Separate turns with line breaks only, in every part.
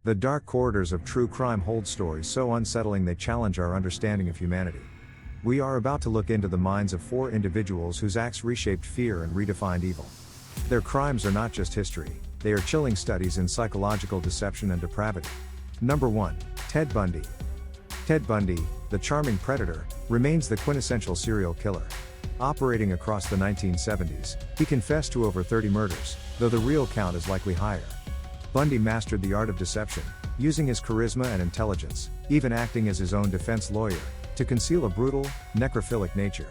The dark corridors of true crime hold stories so unsettling they challenge our understanding of humanity. We are about to look into the minds of 4 individuals whose acts reshaped fear and redefined evil. Their crimes are not just history, they are chilling studies in psychological deception and depravity. Number 1. Ted Bundy. Ted Bundy, the charming predator, remains the quintessential serial killer. Operating across the 1970s, he confessed to over 30 murders, though the real count is likely higher. Bundy mastered the art of deception, using his charisma and intelligence, even acting as his own defense lawyer, to conceal a brutal, necrophilic nature.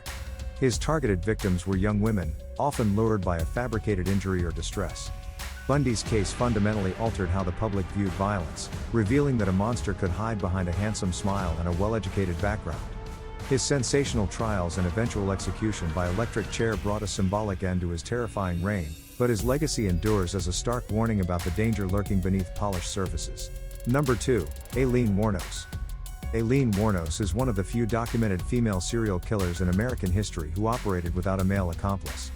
His targeted victims were young women, often lured by a fabricated injury or distress. Bundy's case fundamentally altered how the public viewed violence, revealing that a monster could hide behind a handsome smile and a well-educated background. His sensational trials and eventual execution by electric chair brought a symbolic end to his terrifying reign, but his legacy endures as a stark warning about the danger lurking beneath polished surfaces. Number 2. Aileen Wuornos. Aileen Wuornos is one of the few documented female serial killers in American history who operated without a male accomplice.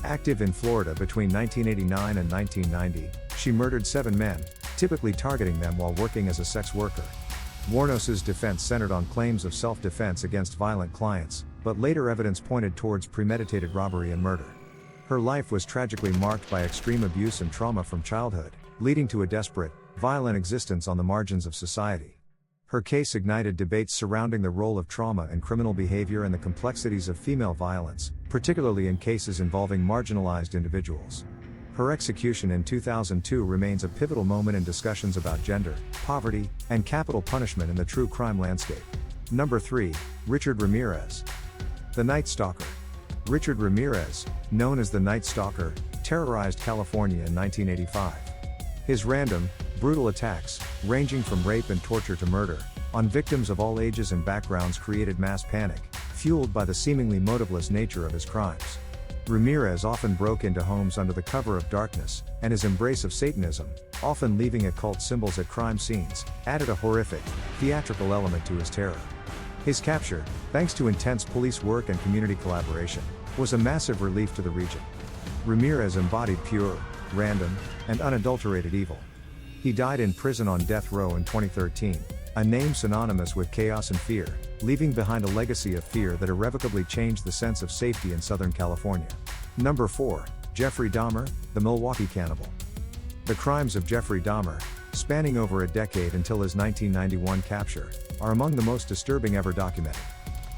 Active in Florida between 1989 and 1990, she murdered 7 men, typically targeting them while working as a sex worker. Wuornos's defense centered on claims of self-defense against violent clients, but later evidence pointed towards premeditated robbery and murder. Her life was tragically marked by extreme abuse and trauma from childhood, leading to a desperate, violent existence on the margins of society. Her case ignited debates surrounding the role of trauma in criminal behavior and the complexities of female violence, particularly in cases involving marginalized individuals. Her execution in 2002 remains a pivotal moment in discussions about gender, poverty, and capital punishment in the true crime landscape. Number 3. Richard Ramirez. The Night Stalker. Richard Ramirez, known as the Night Stalker, terrorized California in 1985. His random, brutal attacks, ranging from rape and torture to murder, on victims of all ages and backgrounds created mass panic, fueled by the seemingly motiveless nature of his crimes. Ramirez often broke into homes under the cover of darkness, and his embrace of Satanism, often leaving occult symbols at crime scenes, added a horrific, theatrical element to his terror. His capture, thanks to intense police work and community collaboration, was a massive relief to the region. Ramirez embodied pure, random, and unadulterated evil. He died in prison on death row in 2013, a name synonymous with chaos and fear, leaving behind a legacy of fear that irrevocably changed the sense of safety in Southern California. Number 4. Jeffrey Dahmer, the Milwaukee Cannibal. The crimes of Jeffrey Dahmer, spanning over a decade until his 1991 capture, are among the most disturbing ever documented.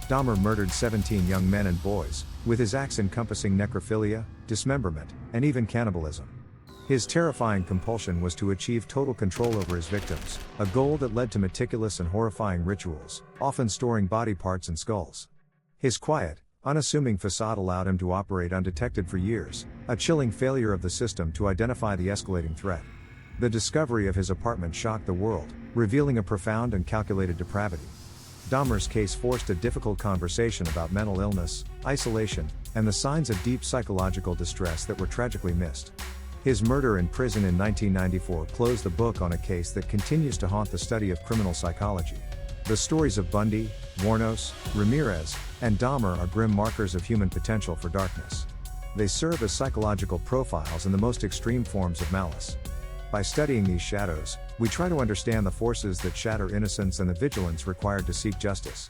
Dahmer murdered 17 young men and boys, with his acts encompassing necrophilia, dismemberment, and even cannibalism. His terrifying compulsion was to achieve total control over his victims, a goal that led to meticulous and horrifying rituals, often storing body parts and skulls. His quiet, unassuming facade allowed him to operate undetected for years, a chilling failure of the system to identify the escalating threat. The discovery of his apartment shocked the world, revealing a profound and calculated depravity. Dahmer's case forced a difficult conversation about mental illness, isolation, and the signs of deep psychological distress that were tragically missed. His murder in prison in 1994 closed the book on a case that continues to haunt the study of criminal psychology. The stories of Bundy, Wuornos, Ramirez, and Dahmer are grim markers of human potential for darkness. They serve as psychological profiles in the most extreme forms of malice. By studying these shadows, we try to understand the forces that shatter innocence and the vigilance required to seek justice.